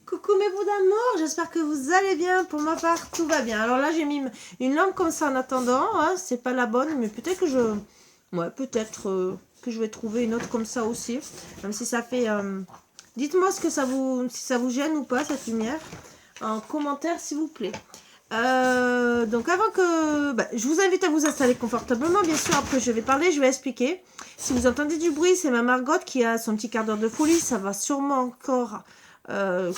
Coucou mes bouts d'amour, j'espère que vous allez bien. Pour ma part, tout va bien. Alors là, j'ai mis une lampe comme ça en attendant. Hein. C'est pas la bonne, mais peut-être que je... Ouais, peut-être que je vais trouver une autre comme ça aussi. Même si ça fait... Dites-moi ce que si ça vous gêne ou pas, cette lumière. En commentaire, s'il vous plaît. Donc avant que... je vous invite à vous installer confortablement. Bien sûr, après je vais parler, je vais expliquer. Si vous entendez du bruit, c'est ma Margot qui a son petit quart d'heure de folie. Ça va sûrement encore...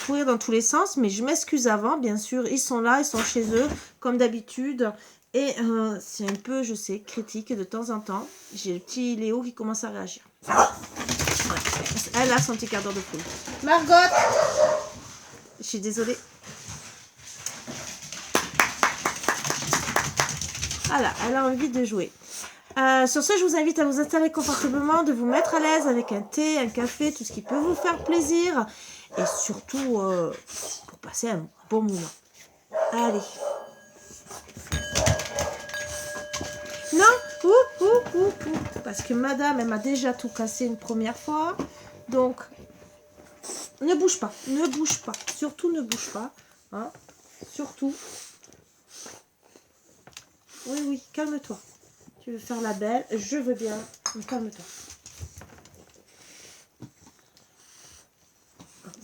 courir dans tous les sens, mais je m'excuse avant, bien sûr, ils sont là, ils sont chez eux, comme d'habitude, et c'est un peu, je sais, critique de temps en temps. J'ai le petit Léo qui commence à réagir. Ouais. Elle a son petit quart d'heure de folie. Margot, je suis désolée. Voilà, elle a envie de jouer. Sur ce, je vous invite à vous installer confortablement, de vous mettre à l'aise avec un thé, un café, tout ce qui peut vous faire plaisir. Et surtout, pour passer un bon moment. Allez. Non, parce que madame, elle m'a déjà tout cassé une première fois. Donc, ne bouge pas, ne bouge pas. Surtout, ne bouge pas. Hein. Surtout. Oui, oui, calme-toi. Tu veux faire la belle, je veux bien. Calme-toi.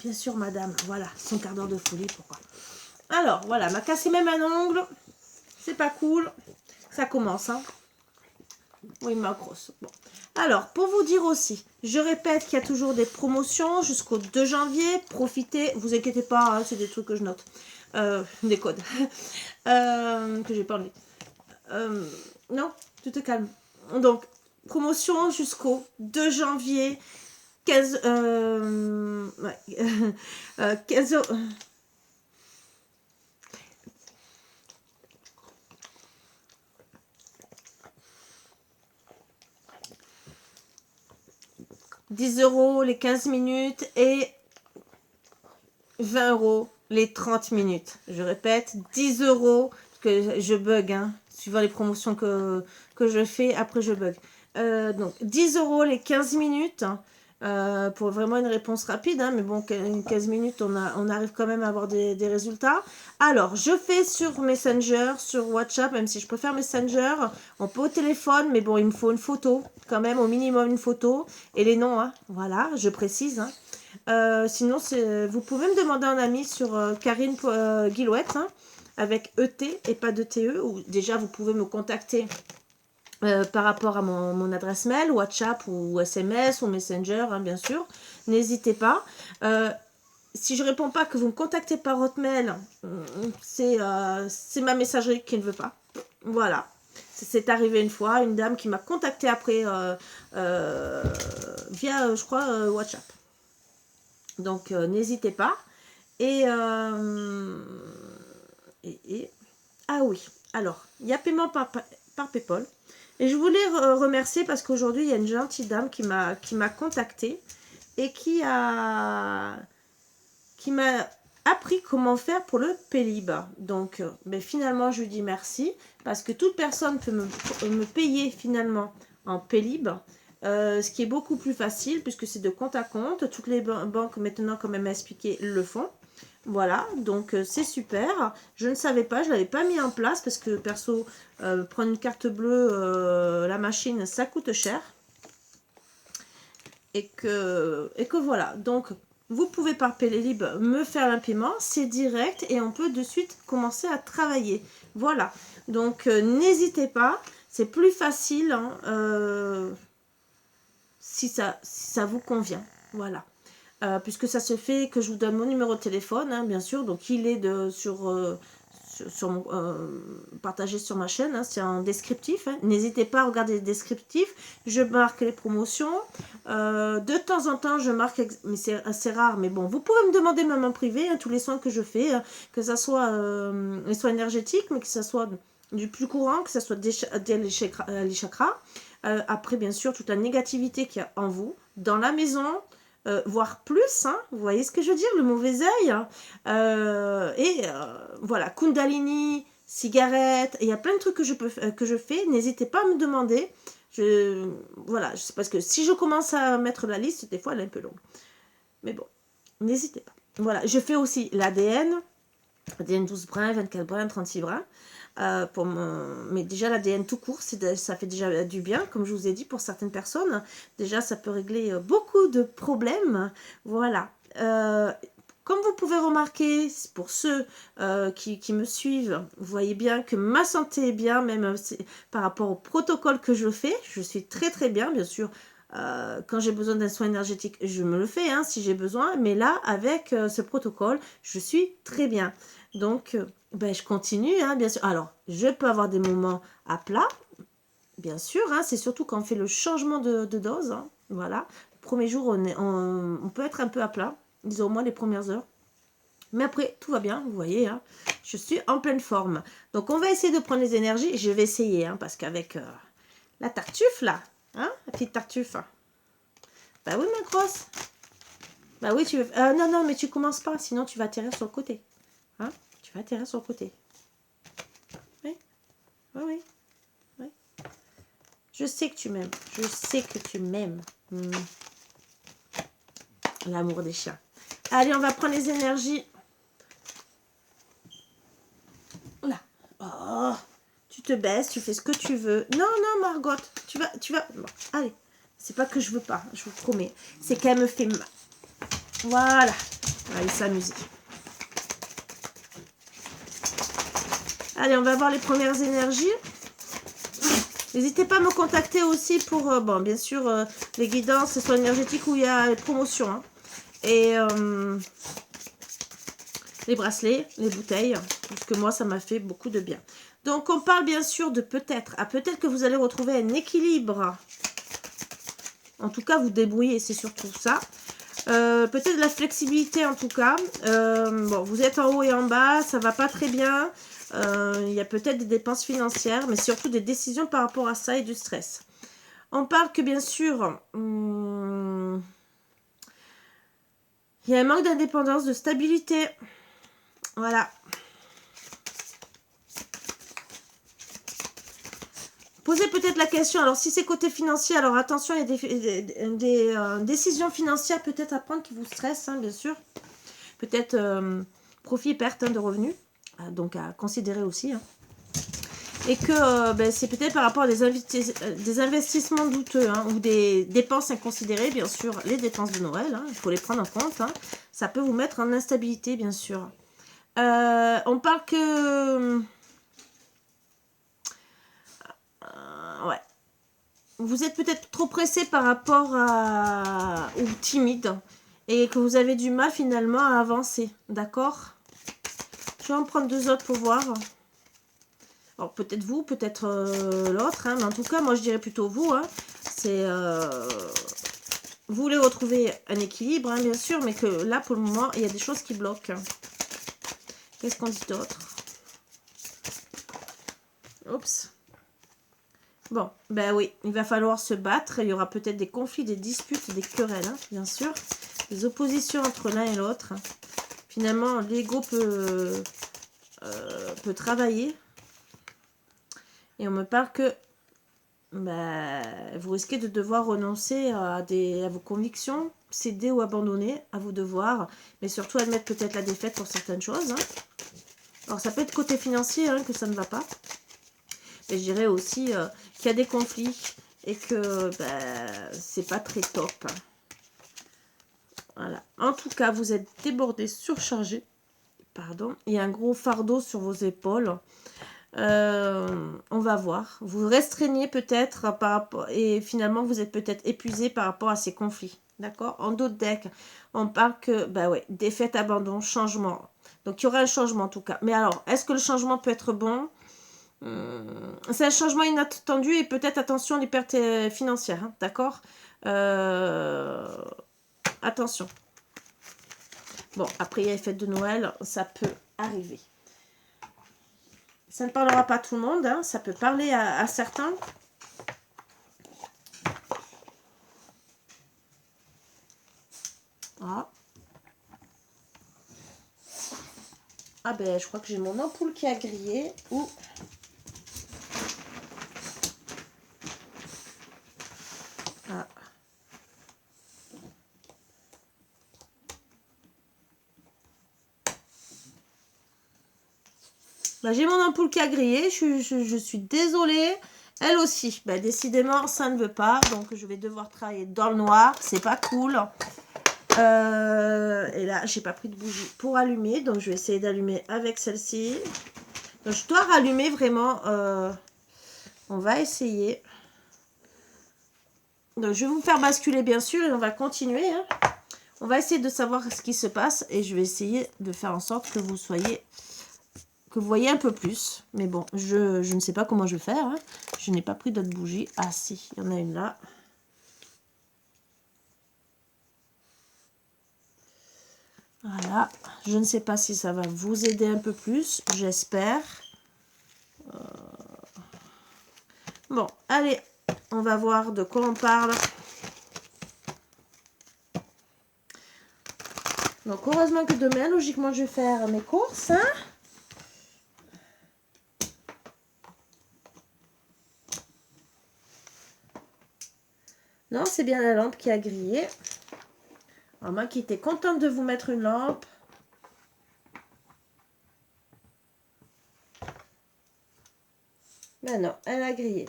Bien sûr, madame. Voilà, son quart d'heure de folie, pourquoi? Alors, voilà, m'a cassé même un ongle. C'est pas cool. Ça commence, hein. Oui, ma grosse. Bon. Alors, pour vous dire aussi, je répète qu'il y a toujours des promotions jusqu'au 2 janvier. Profitez, vous inquiétez pas, hein, c'est des trucs que je note. Des codes. Que j'ai pas enlevé. Non, tu te calmes. Donc, promotion jusqu'au 2 janvier. 15 euros. 10 euros les 15 minutes et 20 euros les 30 minutes. Je répète, 10 euros, parce que je bug, hein, suivant les promotions que je fais, après je bug. Donc, 10 euros les 15 minutes, pour vraiment une réponse rapide, hein, mais bon, 15 minutes, on arrive quand même à avoir des résultats. Alors, je fais sur Messenger, sur WhatsApp, même si je préfère Messenger, on peut au téléphone, mais bon, il me faut une photo, quand même, au minimum une photo, et les noms, hein, voilà, je précise, hein. Sinon, vous pouvez me demander un ami sur Karine Guillouette, hein, avec ET et pas de TE, ou déjà vous pouvez me contacter par rapport à mon adresse mail, WhatsApp ou SMS ou Messenger, hein, bien sûr. N'hésitez pas. Si je ne réponds pas, que vous me contactez par votre mail, c'est ma messagerie qui ne veut pas. Voilà. C'est arrivé une fois, une dame qui m'a contacté après via, je crois, WhatsApp. Donc, n'hésitez pas. Ah oui, alors, il y a paiement par PayPal. Et je voulais remercier parce qu'aujourd'hui, il y a une gentille dame qui m'a contactée et qui m'a appris comment faire pour le Paylib. Donc, finalement, je lui dis merci parce que toute personne peut me payer finalement en Paylib. Ce qui est beaucoup plus facile puisque c'est de compte à compte. Toutes les banques maintenant, comme elle m'a expliqué, le font. Voilà, donc c'est super. Je ne savais pas, je ne l'avais pas mis en place parce que perso, prendre une carte bleue, la machine, ça coûte cher. Et que voilà, donc vous pouvez par Paylib me faire un paiement, c'est direct et on peut de suite commencer à travailler. Voilà, donc n'hésitez pas, c'est plus facile hein, si ça vous convient. Voilà. Puisque ça se fait que je vous donne mon numéro de téléphone, hein, bien sûr, donc il est partagé sur ma chaîne, hein, c'est en descriptif, hein. N'hésitez pas à regarder les descriptifs, je marque les promotions, de temps en temps je marque, mais c'est assez rare, mais bon, vous pouvez me demander même en privé, hein, tous les soins que je fais, hein, que ça soit les soins énergétiques, mais que ça soit du plus courant, que ça soit les chakras, après bien sûr toute la négativité qu'il y a en vous, dans la maison, voire plus, hein, vous voyez ce que je veux dire, le mauvais œil, hein, voilà, Kundalini, cigarette, il y a plein de trucs que je fais, n'hésitez pas à me demander, voilà, parce que si je commence à mettre la liste, des fois elle est un peu longue, mais bon, n'hésitez pas. Voilà, je fais aussi l'ADN 12 brins, 24 brins, 36 brins. Mais déjà l'ADN tout court, ça fait déjà du bien, comme je vous ai dit, pour certaines personnes. Déjà, ça peut régler beaucoup de problèmes. Voilà. Comme vous pouvez remarquer, pour ceux qui me suivent, vous voyez bien que ma santé est bien, même par rapport au protocole que je fais. Je suis très très bien, bien sûr. Quand j'ai besoin d'un soin énergétique, je me le fais, hein, si j'ai besoin. Mais là, avec ce protocole, je suis très bien. Donc, ben, je continue, hein, bien sûr. Alors, je peux avoir des moments à plat, bien sûr. Hein, c'est surtout quand on fait le changement de dose. Hein, voilà. Le premier jour, on peut être un peu à plat, disons au moins les premières heures. Mais après, tout va bien, vous voyez. Hein, je suis en pleine forme. Donc, on va essayer de prendre les énergies. Je vais essayer, hein, parce qu'avec la tartuffe, là, hein, la petite tartuffe. Bah oui, ma grosse. Bah oui, tu veux... non, non, mais tu commences pas, sinon tu vas atterrir sur le côté. Hein, tu vas atterrir sur le côté. Oui, oui, oui. Oui. Je sais que tu m'aimes. Je sais que tu m'aimes. L'amour des chiens. Allez, on va prendre les énergies. Là. Oh, tu te baisses, tu fais ce que tu veux. Non, non, Margot, tu vas. Bon, allez. C'est pas que je veux pas, je vous promets. C'est qu'elle me fait mal. Voilà. Allez, s'amuser. Allez, on va voir les premières énergies. N'hésitez pas à me contacter aussi pour, bon, bien sûr, les guidances, les soins énergétiques où il y a les promotions. Hein. Et les bracelets, les bouteilles, parce que moi, ça m'a fait beaucoup de bien. Donc, on parle bien sûr de peut-être. Peut-être que vous allez retrouver un équilibre. En tout cas, vous débrouillez, c'est surtout ça. Peut-être de la flexibilité, en tout cas. Bon, vous êtes en haut et en bas, ça va pas très bien. Il y a peut-être des dépenses financières, mais surtout des décisions par rapport à ça et du stress. On parle que, bien sûr, il y a un manque d'indépendance, de stabilité. Voilà. Posez peut-être la question, alors si c'est côté financier, alors attention, il y a des décisions financières peut-être à prendre qui vous stressent, hein, bien sûr. Peut-être profit et perte, hein, de revenus, donc à considérer aussi. Hein. Et que ben, c'est peut-être par rapport à des investissements douteux, hein, ou des dépenses inconsidérées, bien sûr, les dépenses de Noël, hein, il faut les prendre en compte. Hein. Ça peut vous mettre en instabilité, bien sûr. On parle que... ouais. Vous êtes peut-être trop pressé par rapport à... ou timide. Et que vous avez du mal finalement à avancer. D'accord? Je vais en prendre deux autres pour voir. Alors peut-être vous, peut-être l'autre. Hein, mais en tout cas, moi je dirais plutôt vous. Hein. C'est... vous voulez retrouver un équilibre, hein, bien sûr. Mais que là, pour le moment, il y a des choses qui bloquent. Qu'est-ce qu'on dit d'autre? Oups. Bon, ben oui, il va falloir se battre. Il y aura peut-être des conflits, des disputes, des querelles, hein, bien sûr. Des oppositions entre l'un et l'autre. Finalement, l'ego peut travailler. Et on me parle que vous risquez de devoir renoncer à vos convictions, céder ou abandonner à vos devoirs. Mais surtout admettre peut-être la défaite pour certaines choses. Hein. Alors ça peut être côté financier, hein, que ça ne va pas. Et je dirais aussi qu'il y a des conflits et que c'est pas très top. Voilà. En tout cas, vous êtes débordé, surchargé. Pardon. Il y a un gros fardeau sur vos épaules. On va voir. Vous restreignez peut-être par rapport et finalement vous êtes peut-être épuisé par rapport à ces conflits. D'accord? En d'autres decks, on parle que défaite, abandon, changement. Donc il y aura un changement en tout cas. Mais alors, est-ce que le changement peut être bon? C'est un changement inattendu et peut-être attention les pertes financières, hein, d'accord? Attention. Bon, après il y a les fêtes de Noël, ça peut arriver. Ça ne parlera pas à tout le monde, hein, ça peut parler à certains. Ah. Ah ben, je crois que j'ai mon ampoule qui a grillé. Ouh. Ah. Bah, j'ai mon ampoule qui a grillé. Je suis désolée. Elle aussi. Bah, décidément, ça ne veut pas. Donc, je vais devoir travailler dans le noir. C'est pas cool. Et là, j'ai pas pris de bougie pour allumer. Donc, je vais essayer d'allumer avec celle-ci. Donc, je dois rallumer vraiment. On va essayer. Donc, je vais vous faire basculer, bien sûr. Et on va continuer. Hein. On va essayer de savoir ce qui se passe. Et je vais essayer de faire en sorte que vous soyez... que vous voyez un peu plus. Mais bon, je ne sais pas comment je vais faire. Hein. Je n'ai pas pris d'autres bougies. Ah si, il y en a une là. Voilà. Je ne sais pas si ça va vous aider un peu plus. J'espère. Bon, allez. On va voir de quoi on parle. Donc, heureusement que demain, logiquement, je vais faire mes courses. Hein. Non, c'est bien la lampe qui a grillé. Alors, moi qui étais contente de vous mettre une lampe. Mais non, elle a grillé.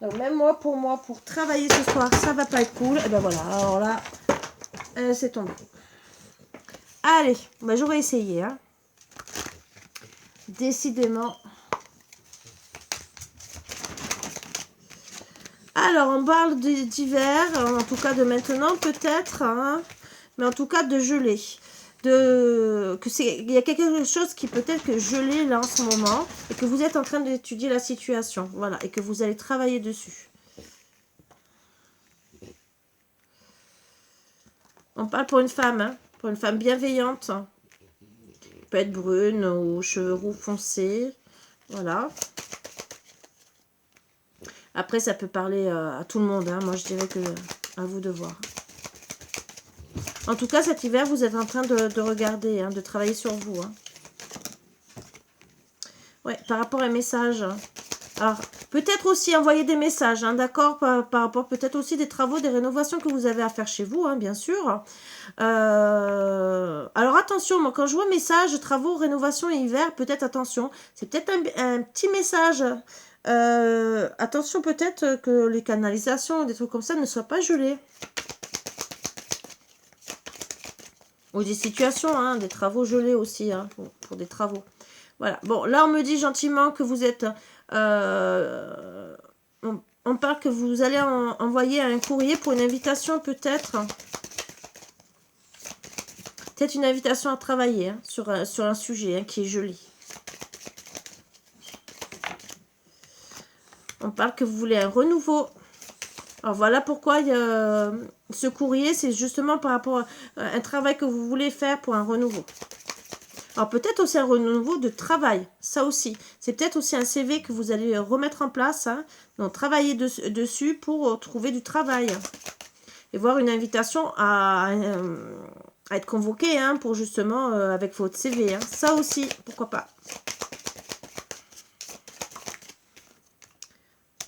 Donc, même moi, pour travailler ce soir, ça va pas être cool. Et ben voilà, alors là, c'est tombé. Allez, ben, j'aurais essayé. Hein. Décidément. Alors, on parle d'hiver, en tout cas de maintenant, peut-être. Hein, mais en tout cas de gelée. Il y a quelque chose qui peut être que gelé là en ce moment. Et que vous êtes en train d'étudier la situation. Voilà, et que vous allez travailler dessus. On parle pour une femme, hein, pour une femme bienveillante. Peut être brune ou cheveux roux foncés. Voilà. Après, ça peut parler à tout le monde. Hein. Moi, je dirais que à vous de voir. En tout cas, cet hiver, vous êtes en train de regarder, hein, de travailler sur vous. Hein. Ouais, par rapport à un message. Alors, peut-être aussi envoyer des messages, hein, d'accord, par rapport peut-être aussi des travaux, des rénovations que vous avez à faire chez vous, hein, bien sûr. Alors, attention, moi, quand je vois message, travaux, rénovation et hiver, peut-être attention. C'est peut-être un petit message. Attention, peut-être que les canalisations, des trucs comme ça, ne soient pas gelés. Ou des situations, hein, des travaux gelés aussi, hein, pour des travaux. Voilà. Bon, là, on me dit gentiment que vous êtes... on parle que vous allez envoyer un courrier pour une invitation, peut-être. Peut-être une invitation à travailler, hein, sur un sujet, hein, qui est joli. On parle que vous voulez un renouveau. Alors, voilà pourquoi ce courrier, c'est justement par rapport à un travail que vous voulez faire pour un renouveau. Alors, peut-être aussi un renouveau de travail, ça aussi. C'est peut-être aussi un CV que vous allez remettre en place, hein, donc travailler dessus pour trouver du travail. Et voir une invitation à être convoqué, hein, pour justement, avec votre CV. Hein. Ça aussi, pourquoi pas.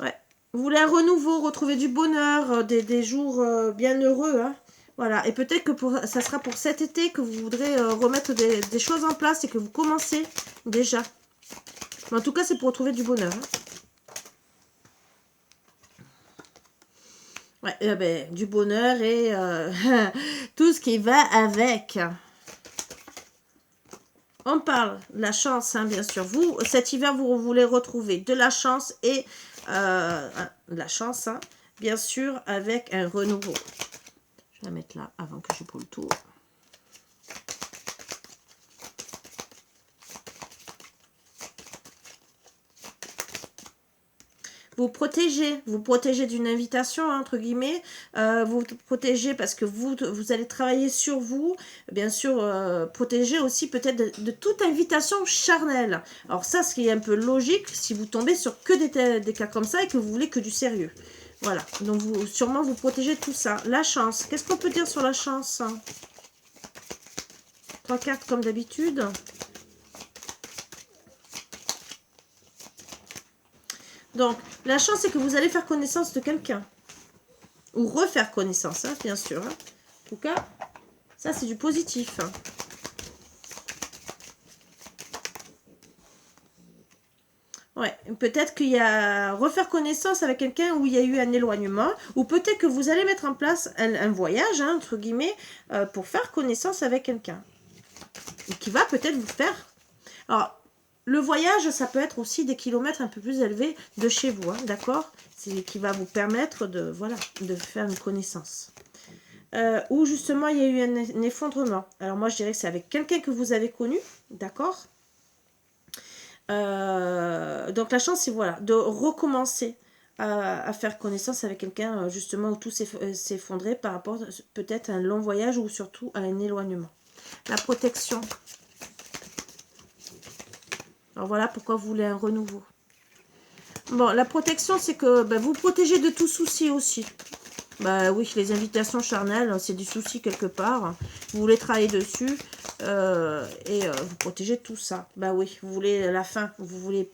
Ouais. Vous voulez un renouveau, retrouver du bonheur, des jours bien heureux, hein. Voilà, et peut-être que ça sera pour cet été que vous voudrez remettre des choses en place et que vous commencez déjà. Mais en tout cas, c'est pour retrouver du bonheur. Hein. Ouais, ben, du bonheur et tout ce qui va avec. On parle de la chance, hein, bien sûr. Vous, cet hiver, vous voulez retrouver de la chance et de la chance, hein, bien sûr, avec un renouveau. Je vais la mettre là avant que je pulle tout. Vous protégez d'une invitation, hein, entre guillemets, vous protégez parce que vous allez travailler sur vous, bien sûr, protéger aussi peut-être de toute invitation charnelle. Alors ça, ce qui est un peu logique, si vous tombez sur que des cas comme ça et que vous voulez que du sérieux. Voilà, donc sûrement vous protégez tout ça. La chance, qu'est-ce qu'on peut dire sur la chance? 3 cartes comme d'habitude. Donc, la chance, c'est que vous allez faire connaissance de quelqu'un. Ou refaire connaissance, hein, bien sûr. Hein. En tout cas, ça, c'est du positif. Hein. Ouais, peut-être qu'il y a refaire connaissance avec quelqu'un où il y a eu un éloignement, ou peut-être que vous allez mettre en place un voyage, hein, entre guillemets, pour faire connaissance avec quelqu'un. Qui va peut-être vous faire... Alors, le voyage, ça peut être aussi des kilomètres un peu plus élevés de chez vous, hein, d'accord? C'est qui va vous permettre de, voilà, de faire une connaissance. Où justement il y a eu un effondrement. Alors moi je dirais que c'est avec quelqu'un que vous avez connu, d'accord? Donc la chance c'est voilà, de recommencer à faire connaissance avec quelqu'un justement où tout s'effondrait par rapport peut-être à un long voyage ou surtout à un éloignement. La protection. Alors voilà pourquoi vous voulez un renouveau. Bon, la protection c'est que ben, vous protégez de tout souci aussi. Bah oui, les invitations charnelles, c'est du souci quelque part. Vous voulez travailler dessus vous protégez tout ça. Bah oui, vous voulez la fin, vous voulez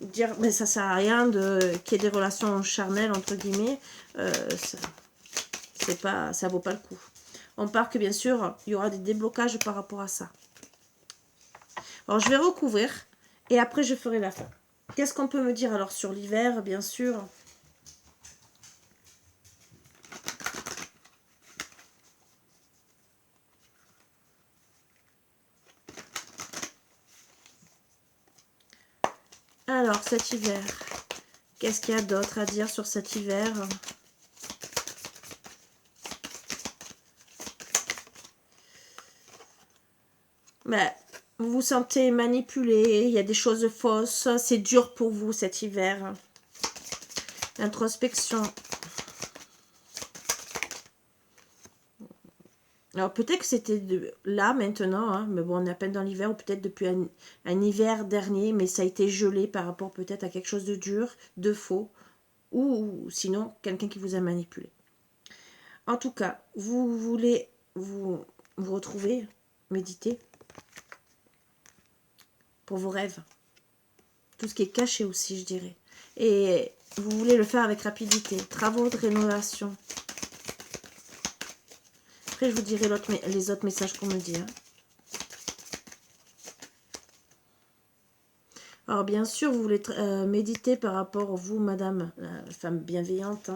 dire mais ça sert à rien qu'il y ait des relations charnelles entre guillemets. Ça vaut pas le coup. On part que bien sûr, il y aura des déblocages par rapport à ça. Alors je vais recouvrir et après je ferai la fin. Qu'est-ce qu'on peut me dire alors sur l'hiver, bien sûr? Alors, cet hiver, qu'est-ce qu'il y a d'autre à dire sur cet hiver? Ben, vous vous sentez manipulé, il y a des choses fausses, c'est dur pour vous cet hiver. Introspection. Alors peut-être que c'était là maintenant, hein, mais bon on est à peine dans l'hiver, ou peut-être depuis un hiver dernier, mais ça a été gelé par rapport peut-être à quelque chose de dur, de faux, ou sinon quelqu'un qui vous a manipulé. En tout cas, vous voulez vous retrouver, méditer pour vos rêves. Tout ce qui est caché aussi, je dirais. Et vous voulez le faire avec rapidité. Travaux de rénovation. Après, je vous dirai les autres messages qu'on me dit. Hein. Alors, bien sûr, vous voulez méditer par rapport à vous, madame, la femme bienveillante,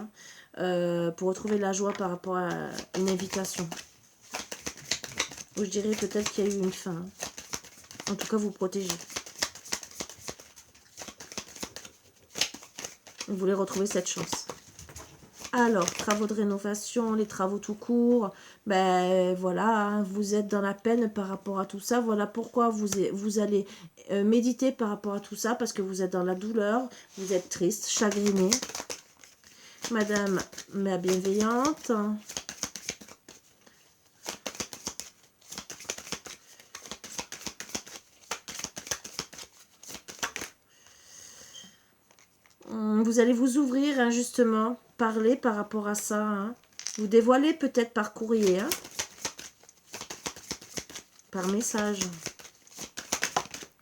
hein, pour retrouver la joie par rapport à une invitation. Ou je dirais peut-être qu'il y a eu une fin. Hein. En tout cas, vous protégez. Vous voulez retrouver cette chance. Alors, travaux de rénovation, les travaux tout court, ben voilà, hein, vous êtes dans la peine par rapport à tout ça. Voilà pourquoi vous allez méditer par rapport à tout ça, parce que vous êtes dans la douleur, vous êtes triste, chagriné. Madame ma bienveillante. Vous allez vous ouvrir, hein, justement, parler par rapport à ça. Hein. Vous dévoiler peut-être par courrier, hein, par message,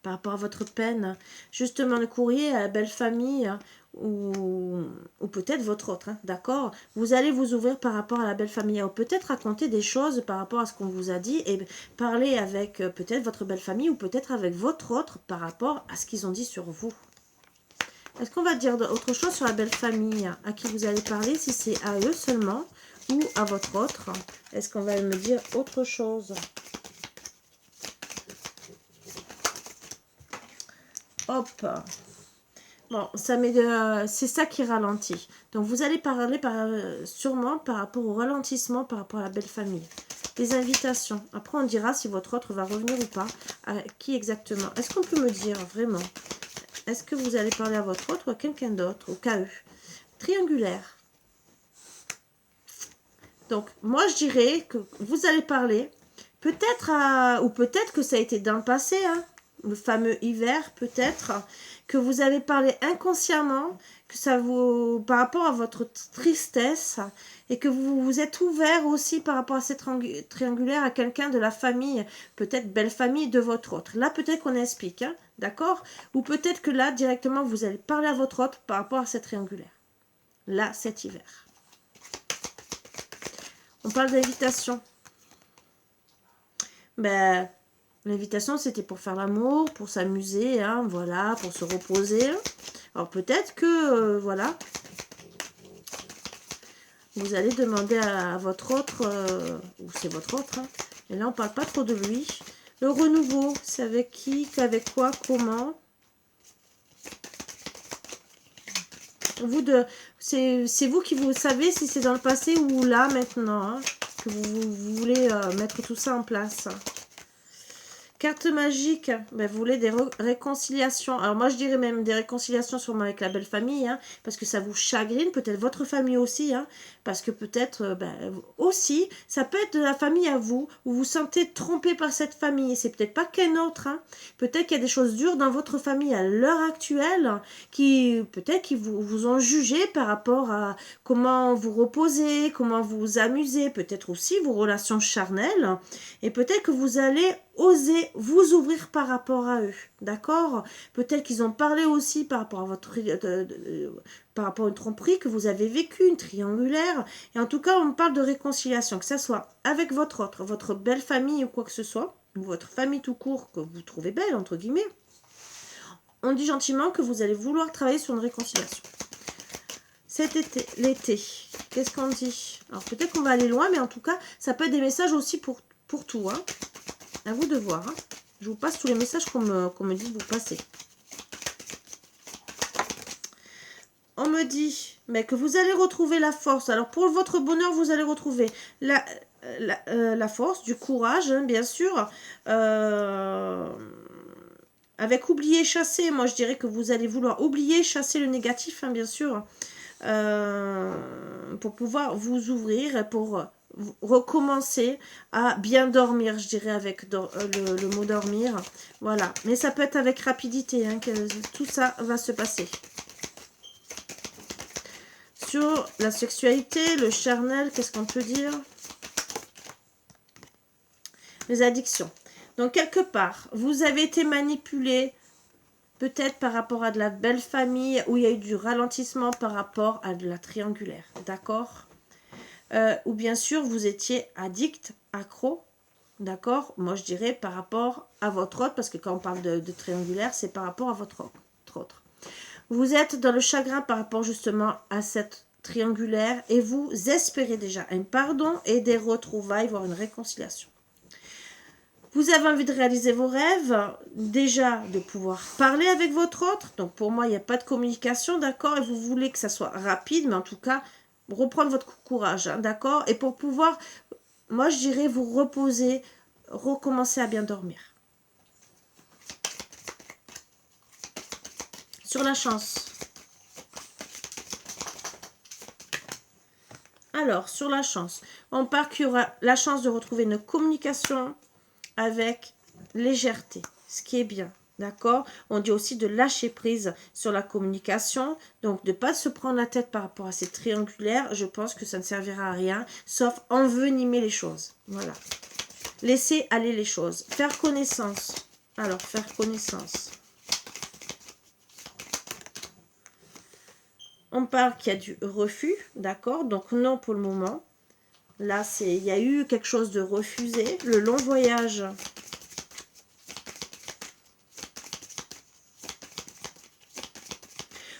par rapport à votre peine. Justement, le courrier à la belle famille, hein, ou peut-être votre autre, hein, d'accord? Vous allez vous ouvrir par rapport à la belle famille, ou peut-être raconter des choses par rapport à ce qu'on vous a dit, et parler avec peut-être votre belle famille, ou peut-être avec votre autre par rapport à ce qu'ils ont dit sur vous. Est-ce qu'on va dire autre chose sur la belle famille à qui vous allez parler, si c'est à eux seulement ou à votre autre? Est-ce qu'on va me dire autre chose? Hop. Bon, c'est ça qui ralentit. Donc vous allez parler sûrement par rapport au ralentissement, par rapport à la belle famille. Les invitations. Après on dira si votre autre va revenir ou pas. À qui exactement? Est-ce qu'on peut me dire vraiment? Est-ce que vous allez parler à votre autre ou à quelqu'un d'autre, au KE? Triangulaire. Donc, moi, je dirais que vous allez parler, peut-être ou peut-être que ça a été dans le passé, hein, le fameux hiver, peut-être, que vous avez parlé inconsciemment, que ça vous, par rapport à votre tristesse, et que vous vous êtes ouvert aussi par rapport à cette triangulaire à quelqu'un de la famille, peut-être belle famille de votre autre. Là, peut-être qu'on explique, hein, d'accord? Ou peut-être que là, directement, vous allez parler à votre autre par rapport à cette triangulaire. Là, cet hiver. On parle d'invitation. Ben, L'invitation, c'était pour faire l'amour, pour s'amuser, hein, voilà, pour se reposer. Alors peut-être que, voilà, vous allez demander à votre autre, ou c'est votre autre, hein, et là on parle pas trop de lui. Le renouveau, c'est avec qui, qu'avec quoi, comment. C'est vous qui vous savez si c'est dans le passé ou là maintenant, hein, que vous voulez mettre tout ça en place. Carte magique, ben, vous voulez des réconciliations. Alors moi je dirais même des réconciliations sûrement avec la belle famille, hein, parce que ça vous chagrine, peut-être votre famille aussi, hein, parce que peut-être aussi, ça peut être de la famille à vous, où vous vous sentez trompé par cette famille, c'est peut-être pas qu'un autre, hein. Peut-être qu'il y a des choses dures dans votre famille à l'heure actuelle, qui peut-être qu'ils vous ont jugé par rapport à comment vous reposez, comment vous vous amusez, peut-être aussi vos relations charnelles, et peut-être que vous allez oser vous ouvrir par rapport à eux, d'accord? Peut-être qu'ils ont parlé aussi par rapport à votre par rapport à une tromperie que vous avez vécue, une triangulaire, et en tout cas on parle de réconciliation, que ce soit avec votre autre, votre belle famille ou quoi que ce soit, ou votre famille tout court que vous trouvez belle entre guillemets. On dit gentiment que vous allez vouloir travailler sur une réconciliation. Cet été, l'été, qu'est-ce qu'on dit? Alors peut-être qu'on va aller loin, mais en tout cas ça peut être des messages aussi pour tout, hein. À vous de voir. Hein. Je vous passe tous les messages qu'on me dit de vous passer. On me dit mais que vous allez retrouver la force. Alors pour votre bonheur, vous allez retrouver la force, du courage, hein, bien sûr. Avec oublier, chasser, moi je dirais que vous allez vouloir oublier, chasser le négatif, hein, bien sûr. Pour pouvoir vous ouvrir, pour recommencer à bien dormir, je dirais avec le mot dormir, voilà, mais ça peut être avec rapidité, hein, que tout ça va se passer. Sur la sexualité, le charnel, qu'est-ce qu'on peut dire? Les addictions. Donc quelque part, vous avez été manipulé, peut-être par rapport à de la belle famille, où il y a eu du ralentissement par rapport à de la triangulaire, d'accord? Ou bien sûr vous étiez addict, accro, d'accord? Moi je dirais par rapport à votre autre, parce que quand on parle de triangulaire, c'est par rapport à votre autre. Vous êtes dans le chagrin par rapport justement à cette triangulaire et vous espérez déjà un pardon et des retrouvailles, voire une réconciliation. Vous avez envie de réaliser vos rêves, déjà de pouvoir parler avec votre autre. Donc pour moi, il n'y a pas de communication, d'accord? Et vous voulez que ça soit rapide, mais en tout cas, reprendre votre courage, hein, d'accord? Et pour pouvoir, moi je dirais vous reposer, recommencer à bien dormir. Sur la chance. Alors, sur la chance, on part qu'il y aura la chance de retrouver une communication avec légèreté, ce qui est bien. D'accord? On dit aussi de lâcher prise sur la communication. Donc, de ne pas se prendre la tête par rapport à ces triangulaires. Je pense que ça ne servira à rien, sauf envenimer les choses. Voilà. Laisser aller les choses. Faire connaissance. Alors, faire connaissance. On parle qu'il y a du refus. D'accord? Donc, non pour le moment. Là, il y a eu quelque chose de refusé. Le long voyage.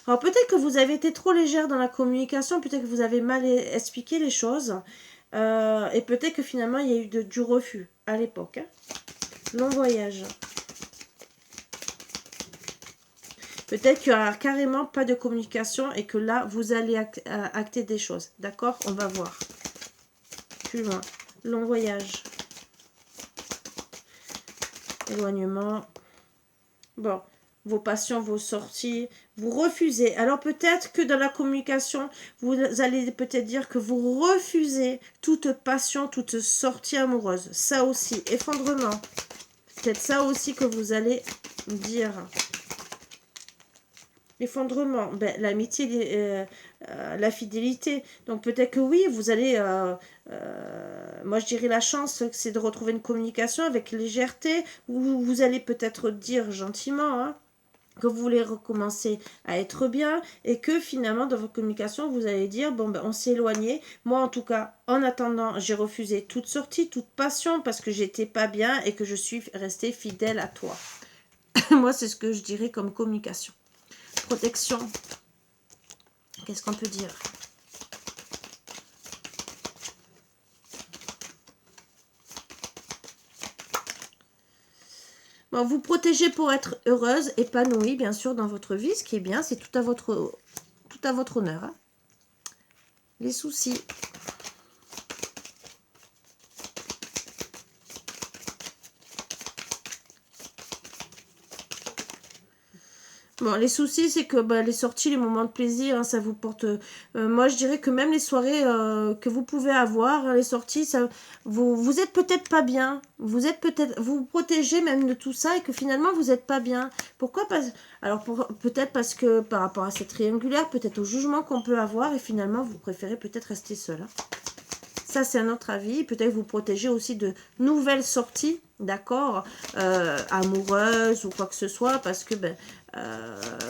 Alors peut-être que vous avez été trop légère dans la communication, peut-être que vous avez mal expliqué les choses, et peut-être que finalement il y a eu du refus à l'époque. Hein. Long voyage. Peut-être qu'il n'y aura carrément pas de communication et que là vous allez acter des choses. D'accord? On va voir. Plus loin. Long voyage. Éloignement. Bon. Vos passions, vos sorties, vous refusez. Alors peut-être que dans la communication, vous allez peut-être dire que vous refusez toute passion, toute sortie amoureuse. Ça aussi, effondrement. Peut-être ça aussi que vous allez dire. Effondrement, ben, l'amitié, la fidélité. Donc peut-être que oui, vous allez... moi je dirais la chance, c'est de retrouver une communication avec légèreté, où vous allez peut-être dire gentiment, hein, que vous voulez recommencer à être bien et que finalement dans votre communication vous allez dire bon ben on s'est éloigné. Moi en tout cas en attendant j'ai refusé toute sortie, toute passion parce que j'étais pas bien et que je suis restée fidèle à toi. Moi c'est ce que je dirais comme communication. Protection. Qu'est-ce qu'on peut dire? Bon, vous protégez pour être heureuse, épanouie, bien sûr, dans votre vie. Ce qui est bien, c'est tout à votre honneur. Hein. Les soucis. Bon, les soucis, c'est que bah, les sorties, les moments de plaisir, hein, ça vous porte... moi, je dirais que même les soirées que vous pouvez avoir, hein, les sorties, ça, vous êtes peut-être pas bien. Vous êtes peut-être... Vous vous protégez même de tout ça et que finalement, vous n'êtes pas bien. Pourquoi pas... Alors, peut-être parce que par rapport à cette triangulaire, peut-être au jugement qu'on peut avoir et finalement, vous préférez peut-être rester seul. Hein. Ça, c'est un autre avis. Peut-être vous protégez aussi de nouvelles sorties, d'accord, amoureuses ou quoi que ce soit, parce que ben,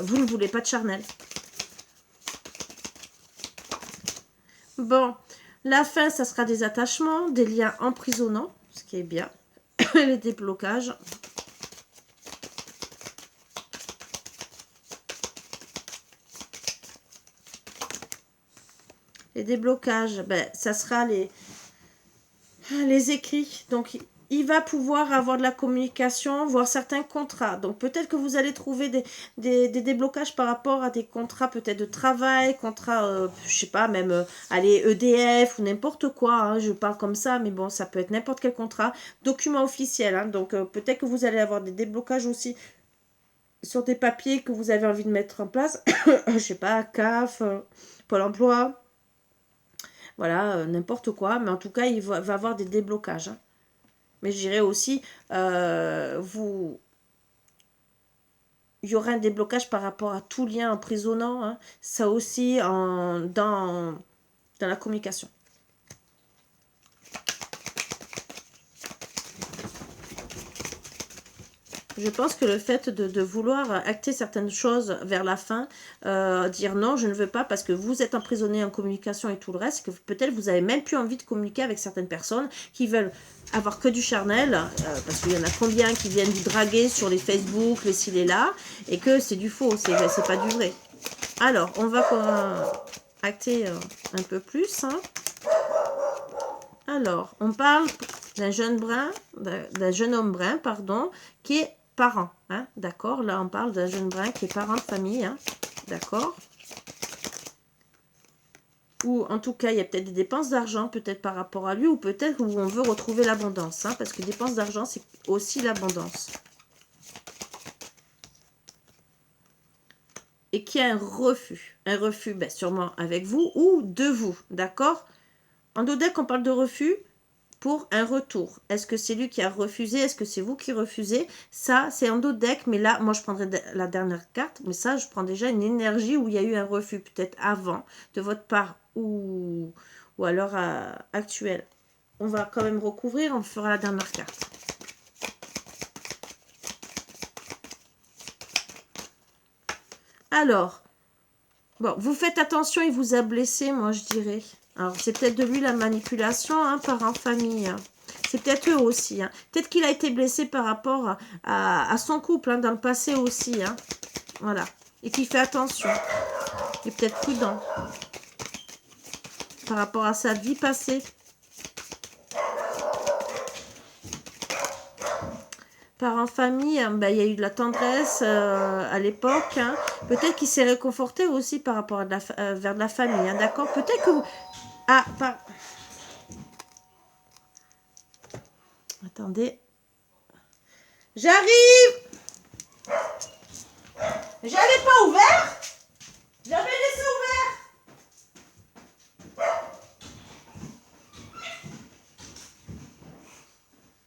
vous ne voulez pas de charnel. Bon, la fin, ça sera des attachements, des liens emprisonnants, ce qui est bien. Les déblocages. Les déblocages, ben, ça sera les écrits. Donc, il va pouvoir avoir de la communication, voir certains contrats. Donc, peut-être que vous allez trouver des déblocages par rapport à des contrats peut-être de travail, contrats, je sais pas, même, allez, EDF ou n'importe quoi. Hein, je parle comme ça, mais bon, ça peut être n'importe quel contrat. Document officiel. Hein, donc, peut-être que vous allez avoir des déblocages aussi sur des papiers que vous avez envie de mettre en place. Je sais pas, CAF, Pôle emploi. Voilà, n'importe quoi. Mais en tout cas, il va avoir des déblocages. Hein. Mais je dirais aussi, il y aura un déblocage par rapport à tout lien emprisonnant. Hein. Ça aussi, dans la communication. Je pense que le fait de vouloir acter certaines choses vers la fin, dire non, je ne veux pas parce que vous êtes emprisonné en communication et tout le reste, que peut-être vous avez même plus envie de communiquer avec certaines personnes qui veulent avoir que du charnel, parce qu'il y en a combien qui viennent vous draguer sur les Facebook, les ci, les là, et que c'est du faux, c'est pas du vrai. Alors, on va acter un peu plus. Hein. Alors, on parle d'un jeune homme brun, pardon, qui est parent, hein, d'accord. Là, on parle d'un jeune brun qui est parent de famille, hein, d'accord. Ou en tout cas, il y a peut-être des dépenses d'argent, peut-être par rapport à lui, ou peut-être où on veut retrouver l'abondance, hein, parce que dépenses d'argent, c'est aussi l'abondance. Et qui a un refus, ben, sûrement avec vous ou de vous, d'accord. En dodec, on parle de refus pour un retour. Est-ce que c'est lui qui a refusé? Est-ce que c'est vous qui refusez? Ça, c'est en dos deck, mais là, moi, je prendrai la dernière carte. Mais ça, je prends déjà une énergie où il y a eu un refus, peut-être avant, de votre part ou à l'heure actuelle. On va quand même recouvrir, on fera la dernière carte. Alors, bon, vous faites attention, il vous a blessé, moi, je dirais. Alors, c'est peut-être de lui la manipulation, hein, par en famille. Hein. C'est peut-être eux aussi. Hein. Peut-être qu'il a été blessé par rapport à son couple, hein, dans le passé aussi. Hein. Voilà. Et qu'il fait attention. Il est peut-être prudent. Par rapport à sa vie passée. Par en famille, hein, ben, il y a eu de la tendresse à l'époque. Hein. Peut-être qu'il s'est réconforté aussi par rapport à vers de la famille. Hein, d'accord. Peut-être que... Ah, Attendez. J'arrive! J'avais pas ouvert? J'avais laissé ouvert!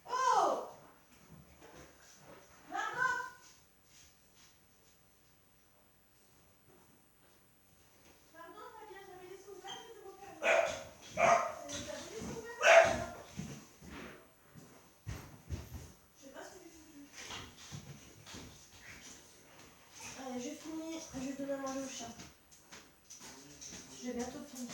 Oh! Pardon, Fabien, j'avais laissé ouvert, je vais refermer. J'avais laissé ouvert. Je sais pas ce que j'ai foutu. prochain. J'ai bientôt fini.